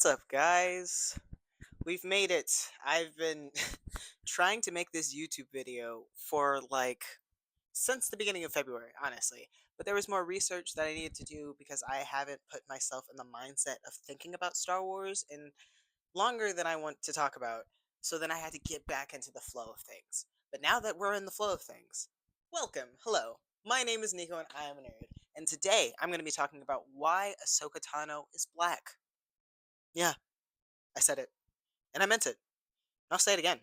What's up, guys? We've made it. I've been trying to make this YouTube video for since the beginning of February, honestly. But there was more research that I needed to do because I haven't put myself in the mindset of thinking about Star Wars in longer than I want to talk about. So then I had to get back into the flow of things. But now that we're in the flow of things, welcome. Hello. My name is Nico and I am a nerd. And today I'm going to be talking about why Ahsoka Tano is black. Yeah, I said it. And I meant it. I'll say it again.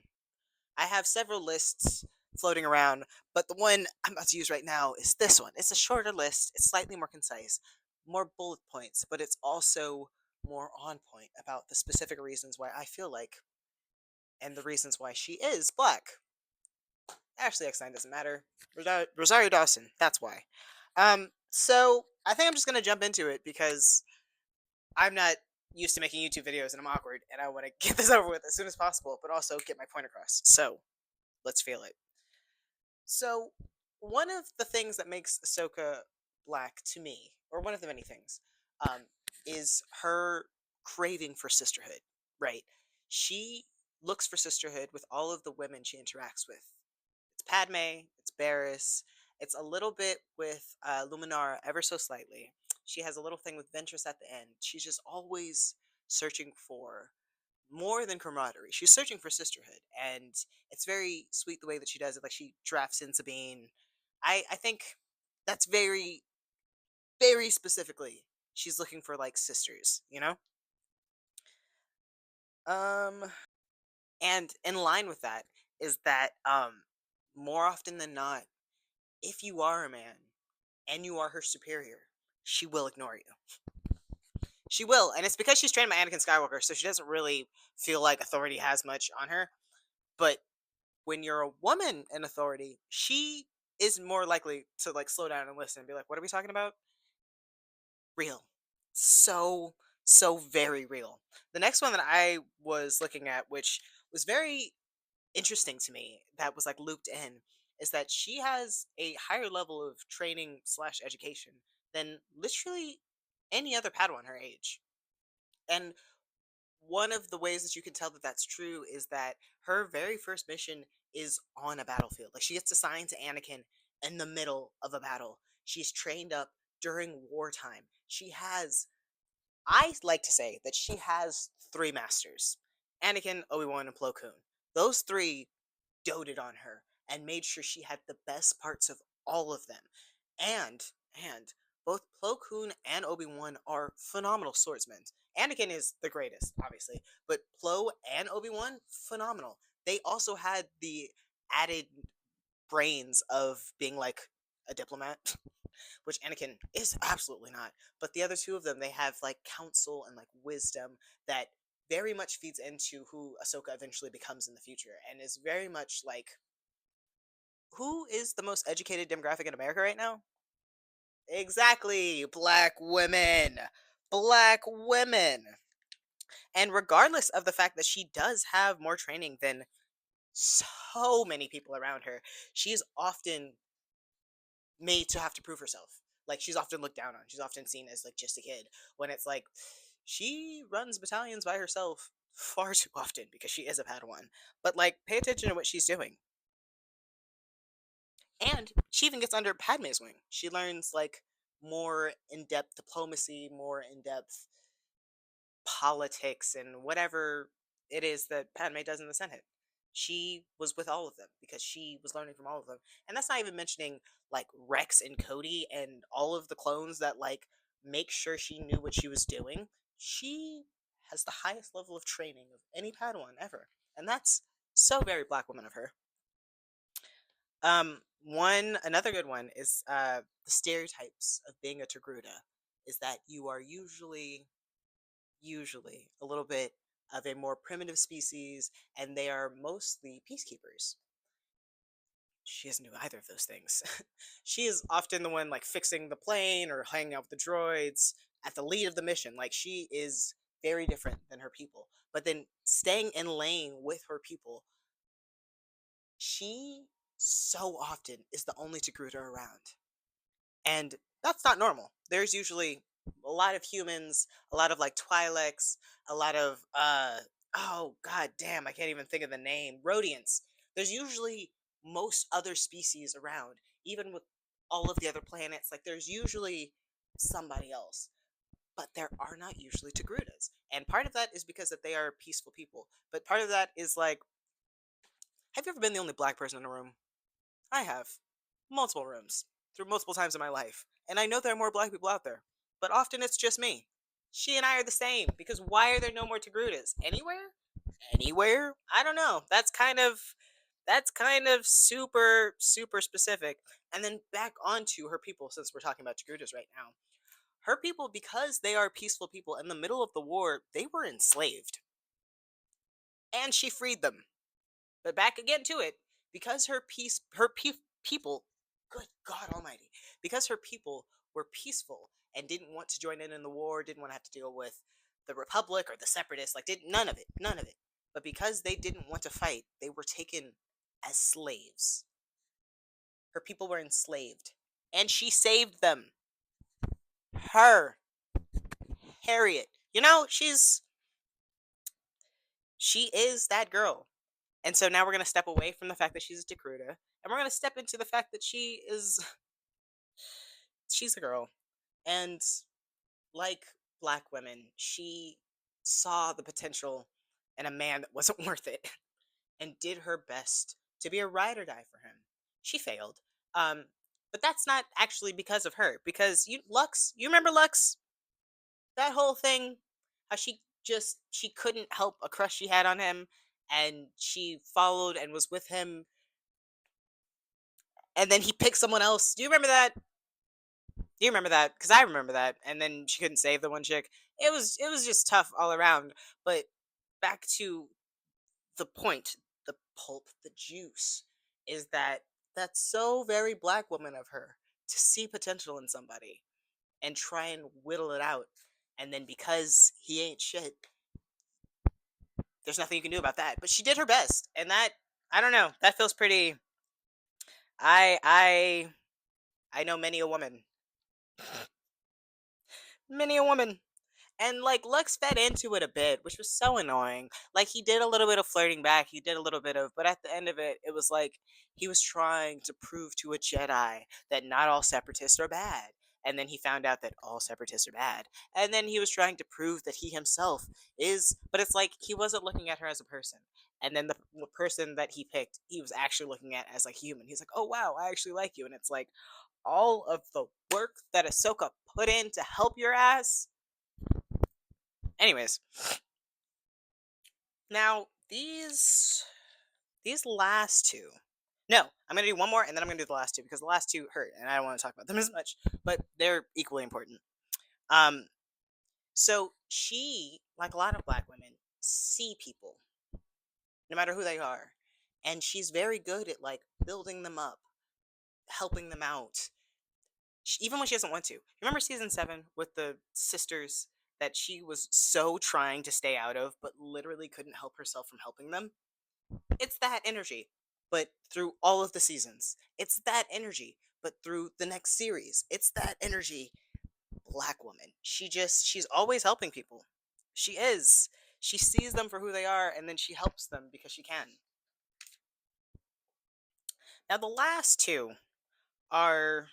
I have several lists floating around, but the one I'm about to use right now is this one. It's a shorter list, it's slightly more concise, more bullet points, but it's also more on point about the specific reasons why I feel like and the reasons why she is black. Ashley X9 doesn't matter. Rosario Dawson, that's why. So I think I'm just gonna jump into it because I'm not used to making YouTube videos and I'm awkward and I want to get this over with as soon as possible, but also get my point across. So let's feel it. So, one of the things that makes Ahsoka black to me, or one of the many things, um, is her craving for sisterhood, right? She looks for sisterhood with all of the women she interacts with. It's Padme, it's Barriss, it's a little bit with Luminara ever so slightly. She has a little thing with Ventress at the end. She's just always searching for more than camaraderie. She's searching for sisterhood, and it's very sweet the way that she does it. Like she drafts in Sabine. I think that's very specifically. She's looking for like sisters, you know. Um, and in line with that is that more often than not, if you are a man and you are her superior, she will ignore you. She will, and it's because she's trained by Anakin Skywalker, so she doesn't really feel like authority has much on her. But when you're a woman in authority, she is more likely to like slow down and listen and be like, "What are we talking about?" Real, so very real. The next one that I was looking at, which was very interesting to me, that was like looped in, is that she has a higher level of training slash education than literally any other Padawan her age. And one of the ways that you can tell that that's true is that her very first mission is on a battlefield. Like she gets assigned to Anakin in the middle of a battle. She's trained up during wartime. I like to say that she has three masters: Anakin, Obi-Wan, and Plo Koon. Those three doted on her and made sure she had the best parts of all of them. And and both Plo Koon and Obi-Wan are phenomenal swordsmen. Anakin is the greatest, obviously, but Plo and Obi-Wan, phenomenal. They also had the added brains of being like a diplomat, which Anakin is absolutely not. But the other two of them, they have like counsel and like wisdom that very much feeds into who Ahsoka eventually becomes in the future, and is very much like, who is the most educated demographic in America right now? Exactly, black women. Black women. And regardless of the fact that she does have more training than so many people around her, she's often made to have to prove herself. Like she's often looked down on. She's often seen as like just a kid. When it's like she runs battalions by herself far too often because she is a Padawan. But like pay attention to what she's doing. And she even gets under Padme's wing. She learns like more in-depth diplomacy, more in-depth politics, and whatever it is that Padme does in the Senate. She was with all of them because she was learning from all of them. And that's not even mentioning like Rex and Cody and all of the clones that like make sure she knew what she was doing. She has the highest level of training of any Padawan ever. And that's so very black woman of her. One another good one is the stereotypes of being a Togruta is that you are usually a little bit of a more primitive species, and they are mostly peacekeepers. She doesn't do either of those things. She is often the one like fixing the plane or hanging out with the droids at the lead of the mission. Like she is very different than her people. But then staying in lane with her people, she so often is the only Togruta around. And that's not normal. There's usually A lot of humans, a lot of like Twi'leks, a lot of oh god damn, I can't even think of the name. Rhodians. There's usually most other species around, even with all of the other planets. Like there's usually somebody else, but there are not usually Togrutas. And part of that is because that they are peaceful people. But part of that is like, have you ever been the only black person in a room? I have. Multiple rooms. Through multiple times in my life. And I know there are more black people out there. But often it's just me. She and I are the same. Because why are there no more Togrutas? Anywhere? Anywhere? I don't know. That's kind of super, super specific. And then back onto her people, since we're talking about Togrutas right now. Her people, because they are peaceful people, in the middle of the war, they were enslaved. And she freed them. But back again to it, because people, good God Almighty, because her people were peaceful and didn't want to join in the war, didn't want to have to deal with the Republic or the Separatists, like did none of it, none of it. But because they didn't want to fight, they were taken as slaves. Her people were enslaved, and she saved them. Her, Harriet. She is that girl. And so now we're going to step away from the fact that she's a Dakota, and we're going to step into the fact that she's a girl. And like black women, she saw the potential in a man that wasn't worth it and did her best to be a ride or die for him. She failed. Um, but that's not actually because of her, because you remember Lux? That whole thing, how she couldn't help a crush she had on him, and she followed and was with him, and then he picked someone else. Do you remember that? Do you remember that? Because I remember that. And then she couldn't save the one chick. It was just tough all around. But back to the point, the pulp, the juice, is that that's so very black woman of her to see potential in somebody and try and whittle it out. And then because he ain't shit, there's nothing you can do about that. But she did her best, and that, I don't know, that feels pretty. I I I know many a woman. And like Lux fed into it a bit, which was so annoying. Like he did a little bit of flirting back, he did a little bit of, but at the end of it, it was like he was trying to prove to a Jedi that not all separatists are bad. And then he found out that all separatists are bad. And then he was trying to prove that he himself is, but it's like he wasn't looking at her as a person. And then the person that he picked, he was actually looking at as like human. He's like, oh wow, I actually like you. And it's like all of the work that Ahsoka put in to help your ass. Anyways, now these last two. No, I'm gonna do one more and then I'm gonna do the last two because the last two hurt and I don't want to talk about them as much, but they're equally important. Um, so she, like a lot of black women, see people, no matter who they are, and she's very good at like building them up, helping them out, even when she doesn't want to. Remember season 7 with the sisters that she was so trying to stay out of, but literally couldn't help herself from helping them? It's that energy, but through all of the seasons. It's that energy, but through the next series. It's that energy. Black woman. She's always helping people. She is. She sees them for who they are, and then she helps them because she can. Now the last two are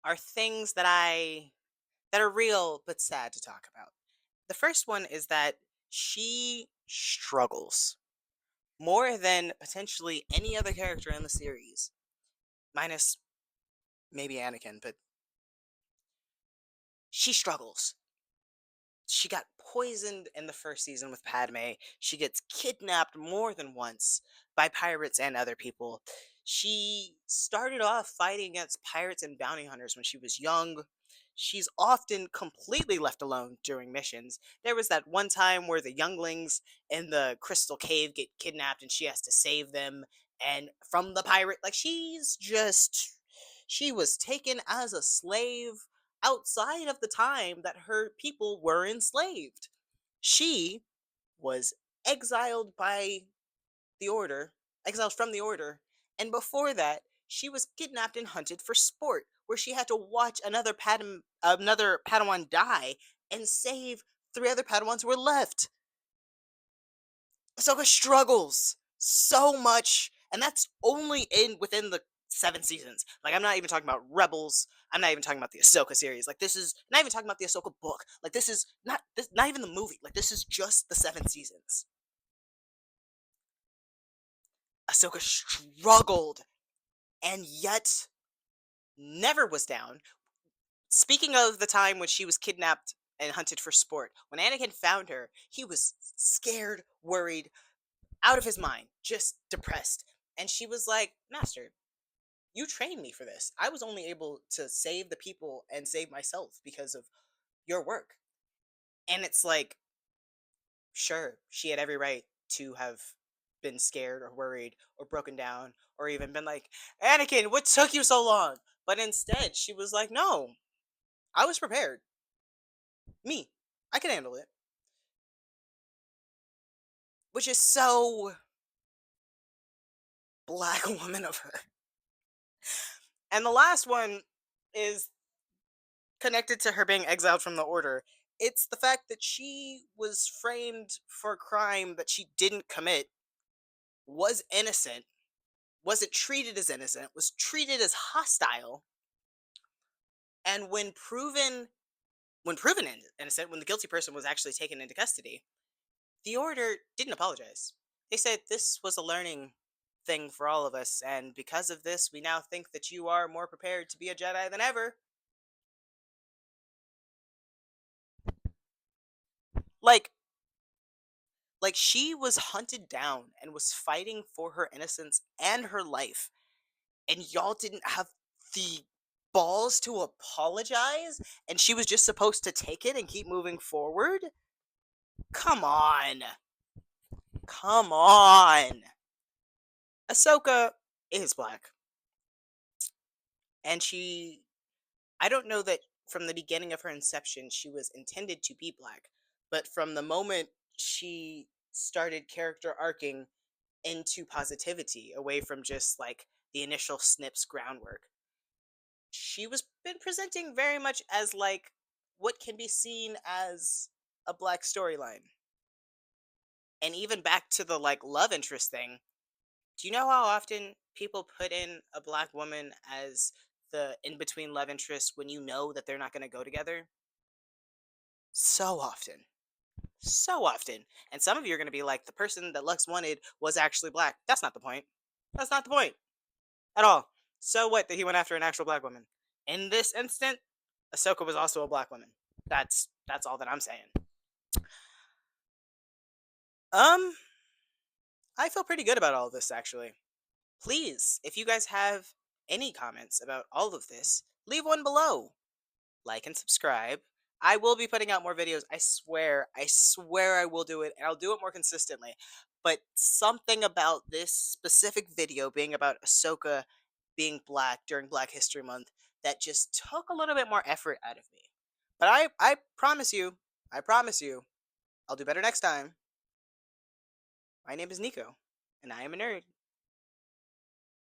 are things that are real but sad to talk about. The first one is that she struggles more than potentially any other character in the series, minus maybe Anakin, but she struggles. She got poisoned in the first season with Padme. She gets kidnapped more than once by pirates and other people. She started off fighting against pirates and bounty hunters when she was young. She's often completely left alone during missions. There was that one time where the younglings in the crystal cave get kidnapped and she has to save them and from the pirate. Like she was taken as a slave outside of the time that her people were enslaved. She was exiled by the order, exiled from the order, and before that, she was kidnapped and hunted for sport, where she had to watch another Padawan die and save three other Padawans who were left. Ahsoka struggles so much, and that's only in within the 7 seasons. Like, I'm not even talking about Rebels. I'm not even talking about the Ahsoka series. Like, this is not even talking about the Ahsoka book. Like, this is not even the movie. Like, this is just the 7 seasons. Ahsoka struggled and yet never was down. Speaking of the time when she was kidnapped and hunted for sport, when Anakin found her, he was scared, worried, out of his mind, just depressed. And she was like, Master, you trained me for this. I was only able to save the people and save myself because of your work. And it's like, sure, she had every right to have been scared or worried or broken down or even been like, Anakin, what took you so long? But instead, she was like, no, I was prepared. Me, I can handle it. Which is so black woman of her. And the last one is connected to her being exiled from the order. It's the fact that she was framed for a crime that she didn't commit, was innocent, wasn't treated as innocent, was treated as hostile, and when proven innocent, when the guilty person was actually taken into custody, the order didn't apologize. They said this was a learning thing for all of us, and because of this, we now think that you are more prepared to be a Jedi than ever. Like, she was hunted down and was fighting for her innocence and her life, and y'all didn't have the balls to apologize, and she was just supposed to take it and keep moving forward. Come on. Come on. Ahsoka is black, and I don't know that from the beginning of her inception she was intended to be black, but from the moment she started character arcing into positivity away from just like the initial snips groundwork, she was been presenting very much as like what can be seen as a black storyline. And even back to the like love interest thing, do you know how often people put in a black woman as the in between love interest when you know that they're not going to go together? So often. So often. And some of you are going to be like, the person that Lux wanted was actually black. That's not the point. That's not the point at all. So what that he went after an actual black woman? In this instant, Ahsoka was also a black woman. That's all that I'm saying. Um, I feel pretty good about all of this actually. Please, if you guys have any comments about all of this, leave one below. Like and subscribe. I will be putting out more videos. I swear I will do it, and I'll do it more consistently. But something about this specific video being about Ahsoka being black during Black History Month that just took a little bit more effort out of me. But I promise you, I'll do better next time. My name is Nico, and I am a nerd.